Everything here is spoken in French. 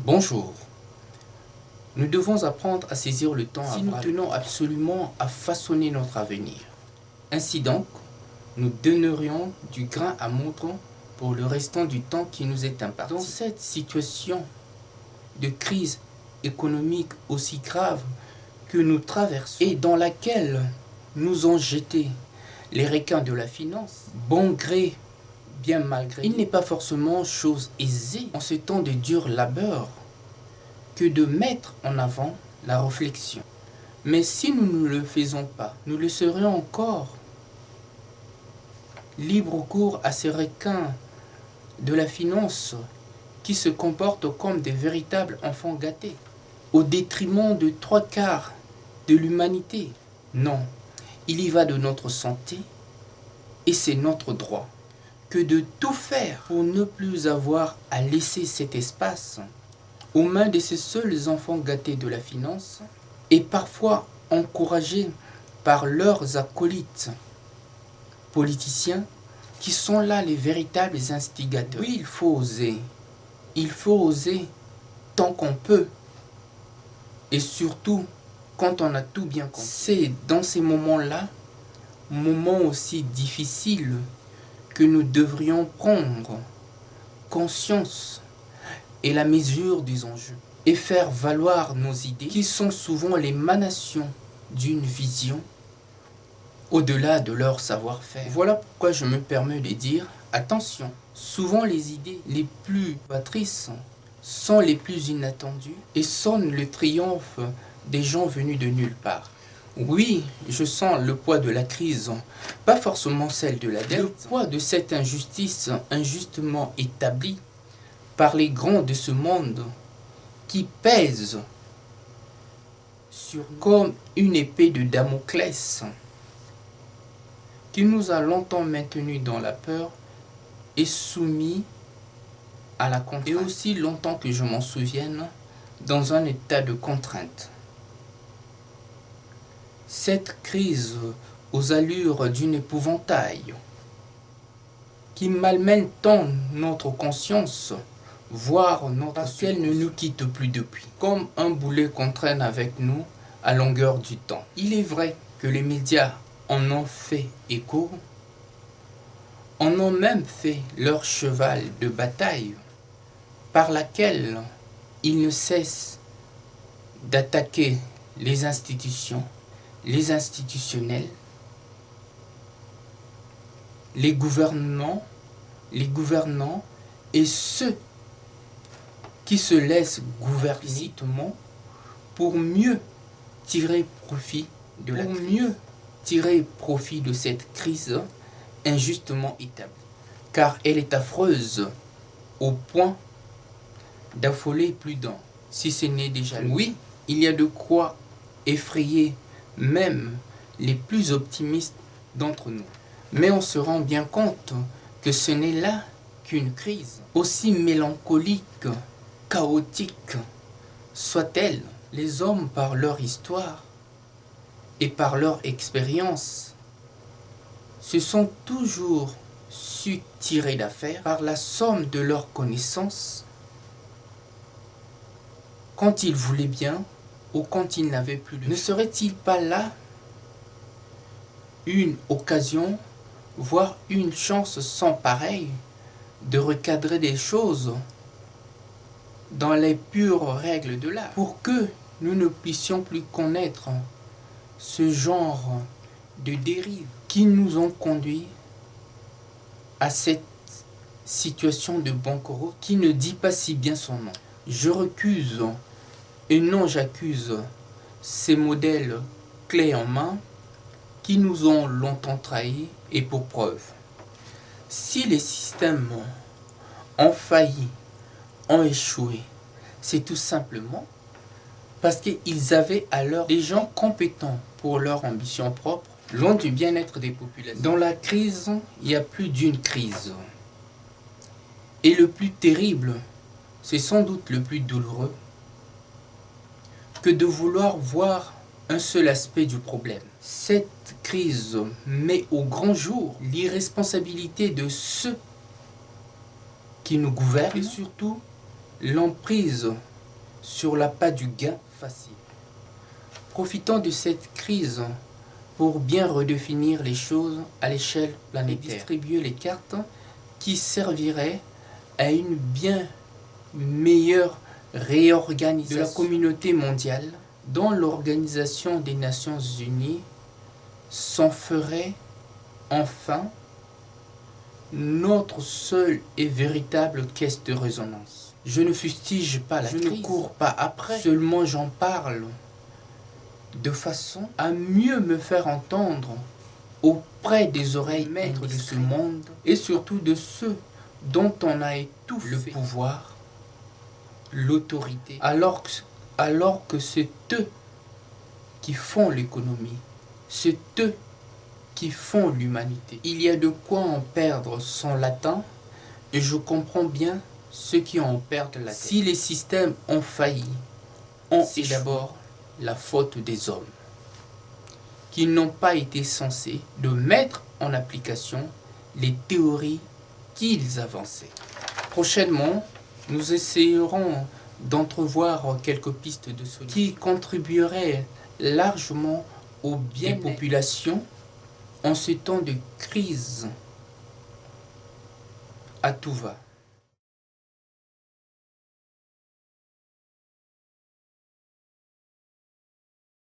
Bonjour. Nous devons apprendre à saisir le temps si nous tenons absolument à façonner notre avenir. Ainsi donc, nous donnerions du grain à moudre pour le restant du temps qui nous est imparti. Dans cette situation de crise économique aussi grave que nous traversons et dans laquelle nous ont jeté les requins de la finance, bon gré, bien malgré, il n'est pas forcément chose aisée en ce temps de dur labeur que de mettre en avant la réflexion. Mais si nous ne le faisons pas, nous le serions encore libre cours à ces requins de la finance qui se comportent comme des véritables enfants gâtés, au détriment de 3/4 de l'humanité. Non, il y va de notre santé et c'est notre droit que de tout faire pour ne plus avoir à laisser cet espace aux mains de ces seuls enfants gâtés de la finance et parfois encouragés par leurs acolytes politiciens qui sont là les véritables instigateurs. Oui, il faut oser tant qu'on peut et surtout quand on a tout bien compris. C'est dans ces moments-là, moments aussi difficiles, que nous devrions prendre conscience et la mesure des enjeux et faire valoir nos idées qui sont souvent l'émanation d'une vision au-delà de leur savoir-faire. Voilà pourquoi je me permets de dire attention, souvent les idées les plus novatrices sont les plus inattendues et sonnent le triomphe des gens venus de nulle part. Oui, je sens le poids de la crise, pas forcément celle de la dette, le poids de cette injustice injustement établie par les grands de ce monde qui pèse sur nous comme une épée de Damoclès qui nous a longtemps maintenus dans la peur et soumis à la contrainte. Et aussi longtemps que je m'en souvienne, dans un état de contrainte. Cette crise aux allures d'une épouvantail qui malmène tant notre conscience, voire notre ciel ne nous quitte plus depuis, comme un boulet qu'on traîne avec nous à longueur du temps. Il est vrai que les médias en ont fait écho, en ont même fait leur cheval de bataille, par laquelle ils ne cessent d'attaquer les institutions, les institutionnels, les gouvernants et ceux qui se laissent gouverner pour mieux tirer profit de la crise, tirer profit de cette crise injustement établie, car elle est affreuse au point d'affoler plus d'un, si ce n'est déjà lui. Oui, il y a de quoi effrayer même les plus optimistes d'entre nous. Mais on se rend bien compte que ce n'est là qu'une crise, aussi mélancolique, chaotique soit-elle. Les hommes, par leur histoire et par leur expérience, se sont toujours su tirer d'affaire par la somme de leurs connaissances quand ils voulaient bien ou quand ils n'avaient plus de... Ne serait-il pas là une occasion, voire une chance sans pareille, de recadrer des choses dans les pures règles de l'art, pour que nous ne puissions plus connaître ce genre de dérives qui nous ont conduits à cette situation de banqueroute qui ne dit pas si bien son nom. Je recuse et non j'accuse ces modèles clés en main qui nous ont longtemps trahis et pour preuve. Si les systèmes ont failli, ont échoué, c'est tout simplement parce qu'ils avaient alors des gens compétents pour leur ambition propre, loin du bien-être des populations. Dans la crise, il y a plus d'une crise. Et le plus terrible, c'est sans doute le plus douloureux, que de vouloir voir un seul aspect du problème. Cette crise met au grand jour l'irresponsabilité de ceux qui nous gouvernent et surtout l'emprise sur l'appât du gain facile. Profitant de cette crise pour bien redéfinir les choses à l'échelle planétaire, distribuer les cartes qui serviraient à une bien meilleure réorganisation de la communauté mondiale, dont l'Organisation des Nations Unies s'en ferait enfin notre seule et véritable caisse de résonance. Je ne fustige pas la crise, je ne cours pas après, seulement j'en parle de façon à mieux me faire entendre auprès des oreilles maîtres de ce monde et surtout de ceux dont on a étouffé le pouvoir, l'autorité, alors que c'est eux qui font l'économie, c'est eux qui font l'humanité. Il y a de quoi en perdre son latin et je comprends bien ceux qui en perdent la tête. Si les systèmes ont failli, c'est d'abord la faute des hommes qui n'ont pas été censés de mettre en application les théories qu'ils avançaient. Prochainement, nous essayerons d'entrevoir quelques pistes de solutions qui contribueraient largement au bien des populations en ces temps de crise à tout va.